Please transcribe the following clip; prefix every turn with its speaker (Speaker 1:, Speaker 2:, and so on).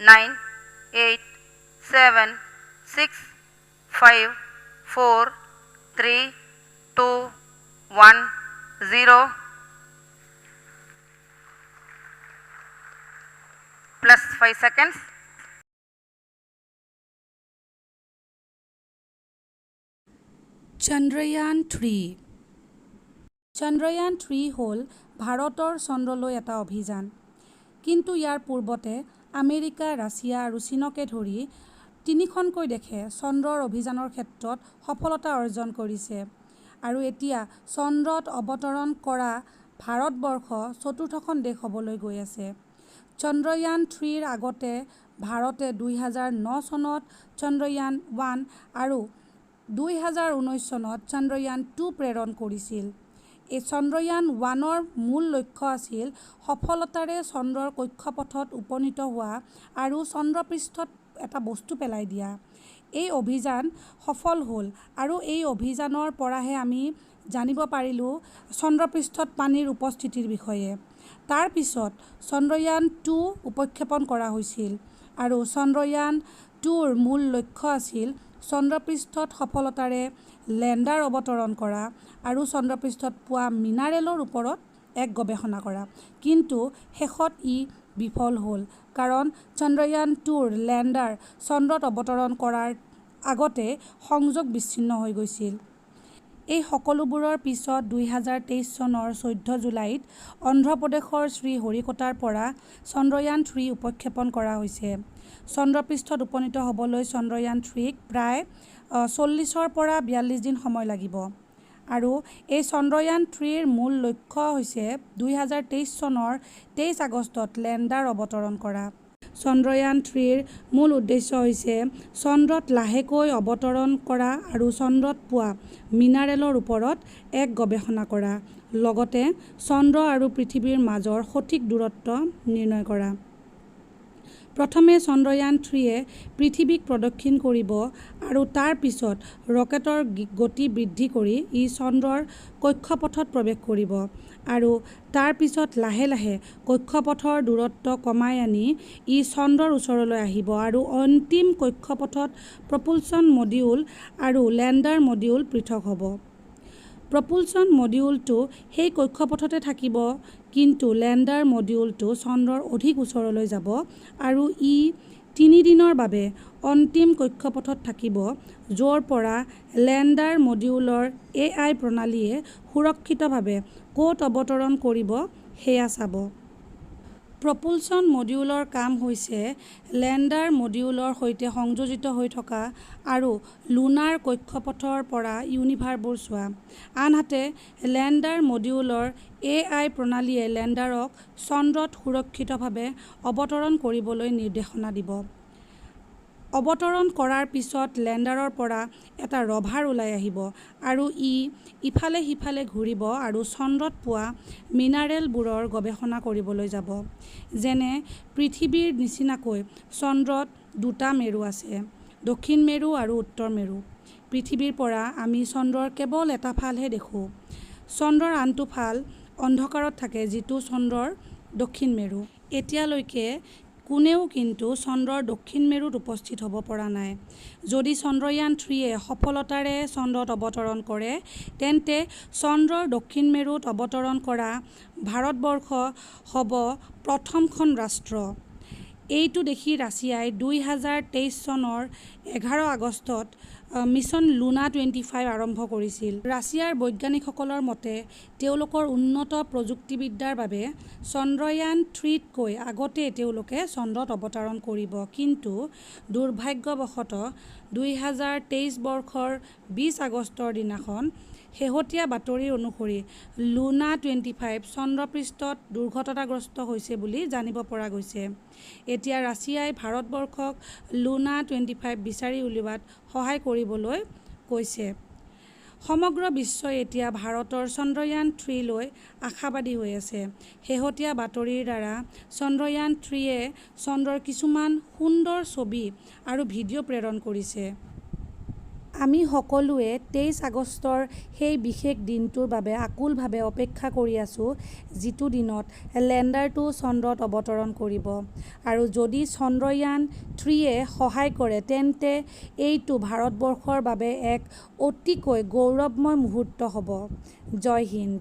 Speaker 1: 9, 8, 7, 6, 5, 4, 3, 2, 1, 0. Plus 5 seconds.
Speaker 2: Chandrayaan-3 Chandrayaan-3 হ'ল ভাৰতৰ চন্দ্ৰলৈ এটা অভিযান। কিন্তু ইয়াৰ পূৰ্বতে আমেৰিকা, ৰাছিয়া আৰু চীনকে ধৰি 3খনকৈ দেশে চন্দ্ৰৰ অভিযানৰ ক্ষেত্ৰত সফলতা অৰ্জন কৰিছে। আৰু এতিয়া চন্দ্ৰত অৱতৰণ কৰা ভাৰতবৰ্ষ 4ৰ্থখন দেশ হ'বলৈ গৈ আছে। চন্দ্ৰয়ান-3ৰ আগতে ভাৰতে 2009 চনত চন্দ্ৰয়ান-1 আৰু 2019 চনত চন্দ্ৰয়ান-2 প্ৰেৰণ কৰিছিল। এই চন্দ্ৰয়ান-1ৰ মূল লক্ষ্য আছিল সফলতাৰে চন্দ্ৰৰ কক্ষপথত উপনীত হোৱা আৰু চন্দ্ৰপৃষ্ঠত এটা বস্তু পেলাই দিয়া। এই অভিযান সফল হ'ল আৰু এই অভিযানৰ পৰাহে আমি জানিব পাৰিলোঁ চন্দ্ৰপৃষ্ঠত পানীৰ উপস্থিতিৰ বিষয়ে। তাৰ পিছত চন্দ্ৰয়ান-2 উৎক্ষেপণ কৰা হৈছিল আৰু চন্দ্ৰয়ান-2ৰ মূল লক্ষ্য আছিল চন্দ্ৰপৃষ্ঠত সফলতাৰে লেণ্ডাৰ অৱতৰণ কৰা আৰু চন্দ্ৰপৃষ্ঠত পোৱা মিনাৰেলৰ ওপৰত এক গৱেষণা কৰা। কিন্তু শেষত ই বিফল হ'ল কাৰণ চন্দ্ৰয়ান-2ৰ লেণ্ডাৰ চন্দ্ৰত অৱতৰণ কৰাৰ আগতে সংযোগ বিচ্ছিন্ন হৈ গৈছিল। এই সকলোবোৰৰ পিছত 2023 চনৰ 14 জুলাইত অন্ধ্ৰপ্ৰদেশৰ শ্ৰীহৰিকোটাৰ পৰা চন্দ্ৰয়ান-3 উৎক্ষেপণ কৰা হৈছে। চন্দ্ৰপৃষ্ঠত উপনীত হ'বলৈ চন্দ্ৰয়ান-3ক প্ৰায় 40ৰ পৰা 42 দিন সময় লাগিব। আৰু এই চন্দ্ৰয়ান-3ৰ মূল লক্ষ্য হৈছে 2023 চনৰ 23 আগষ্টত লেণ্ডাৰ অৱতৰণ কৰা। চন্দ্ৰয়ান-3ৰ মূল উদ্দেশ্য হৈছে চন্দ্ৰত লাহেকৈ অৱতৰণ কৰা আৰু চন্দ্ৰত পোৱা মিনাৰেলৰ ওপৰত এক গৱেষণা কৰা, লগতে চন্দ্ৰ আৰু পৃথিৱীৰ মাজৰ সঠিক দূৰত্ব নিৰ্ণয় কৰা। প্ৰথমে চন্দ্ৰয়ান-3য়ে পৃথিৱীক প্ৰদক্ষিণ কৰিব আৰু তাৰ পিছত ৰকেটৰ গতি বৃদ্ধি কৰি ই চন্দ্ৰৰ কক্ষপথত প্ৰৱেশ কৰিব আৰু তাৰ পিছত লাহে লাহে কক্ষপথৰ দূৰত্ব কমাই আনি ই চন্দ্ৰৰ ওচৰলৈ আহিব আৰু অন্তিম কক্ষপথত প্ৰপুলচন মডিউল আৰু লেণ্ডাৰ মডিউল পৃথক হ'ব। প্ৰপুলচন মডিউলটো সেই কক্ষপথতে থাকিব, কিন্তু লেণ্ডাৰ মডিউলটো চন্দ্ৰৰ অধিক ওচৰলৈ যাব আৰু ই 3 দিনৰ বাবে অন্তিম কক্ষপথত থাকিব, য'ৰ পৰা লেণ্ডাৰ মডিউলৰ AI প্ৰণালীয়ে সুৰক্ষিতভাৱে ক'ত অৱতৰণ কৰিব সেয়া চাব। প্ৰপুলচন মডিউলৰ কাম হৈছে লেণ্ডাৰ মডিউলৰ সৈতে সংযোজিত হৈ থকা আৰু লুনাৰ কক্ষপথৰ পৰা ইউনিভাৰবোৰ চোৱা। আনহাতে লেণ্ডাৰ মডিউলৰ AI প্ৰণালীয়ে লেণ্ডাৰক চন্দ্ৰত সুৰক্ষিতভাৱে অৱতৰণ কৰিবলৈ নিৰ্দেশনা দিব। অৱতৰণ কৰাৰ পিছত লেণ্ডাৰৰ পৰা এটা ৰভাৰ ওলাই আহিব আৰু ই ইফালে সিফালে ঘূৰিব আৰু চন্দ্ৰত পোৱা মিনাৰেলবোৰৰ গৱেষণা কৰিবলৈ যাব। যেনে পৃথিৱীৰ নিচিনাকৈ চন্দ্ৰত 2টা মেৰু আছে, দক্ষিণ মেৰু আৰু উত্তৰ মেৰু। পৃথিৱীৰ পৰা আমি চন্দ্ৰৰ কেৱল এটা ফালহে দেখোঁ। চন্দ্ৰৰ আনটো ফাল অন্ধকাৰত থাকে, যিটো চন্দ্ৰৰ দক্ষিণ মেৰু। এতিয়ালৈকে কোনেও কিন্তু চন্দ্ৰৰ দক্ষিণ মেৰুত উপস্থিত হ'ব পৰা নাই। যদি চন্দ্ৰয়ান-3য়ে সফলতাৰে চন্দ্ৰত অৱতৰণ কৰে, তেন্তে চন্দ্ৰৰ দক্ষিণ মেৰুত অৱতৰণ কৰা ভাৰতবৰ্ষ হ'ব প্ৰথমখন ৰাষ্ট্ৰ। এইটো দেখি ৰাছিয়াই 2023 চনৰ 11 আগষ্টত মিছন লুনা 25 আৰম্ভ কৰিছিল। ৰাছিয়াৰ বৈজ্ঞানিকসকলৰ মতে, তেওঁলোকৰ উন্নত প্ৰযুক্তিবিদ্যাৰ বাবে চন্দ্ৰয়ান-3তকৈ আগতেই তেওঁলোকে চন্দ্ৰত অৱতৰণ কৰিব। কিন্তু দুৰ্ভাগ্যবশতঃ 2023 বৰ্ষৰ 20 আগষ্টৰ দিনাখন শেহতীয়া বাতৰি অনুসৰি লুনা 25 চন্দ্ৰপৃষ্ঠত দুৰ্ঘটনাগ্ৰস্ত হৈছে বুলি জানিব পৰা গৈছে। এতিয়া ৰাছিয়াই ভাৰতবৰ্ষক লুনা 25 বিচাৰি উলিওৱাত সহায় কৰিবলৈ কৈছে। সমগ্ৰ বিশ্বই এতিয়া ভাৰতৰ চন্দ্ৰয়ান-3লৈ আশাবাদী হৈ আছে। শেহতীয়া বাতৰিৰ দ্বাৰা চন্দ্ৰয়ান-3য়ে চন্দ্ৰৰ কিছুমান সুন্দৰ ছবি আৰু ভিডিঅ' প্ৰেৰণ কৰিছে। আমি সকলোৱে 23 আগষ্টৰ সেই বিশেষ দিনটোৰ বাবে আকুলভাৱে অপেক্ষা কৰি আছোঁ, যিটো দিনত লেণ্ডাৰটো চন্দ্ৰত অৱতৰণ কৰিব। আৰু যদি চন্দ্ৰয়ান-3য়ে সহায় কৰে তেন্তে এইটো ভাৰতবৰ্ষৰ বাবে এক অতিকৈ গৌৰৱময় মুহূৰ্ত হ'ব। জয় হিন্দ।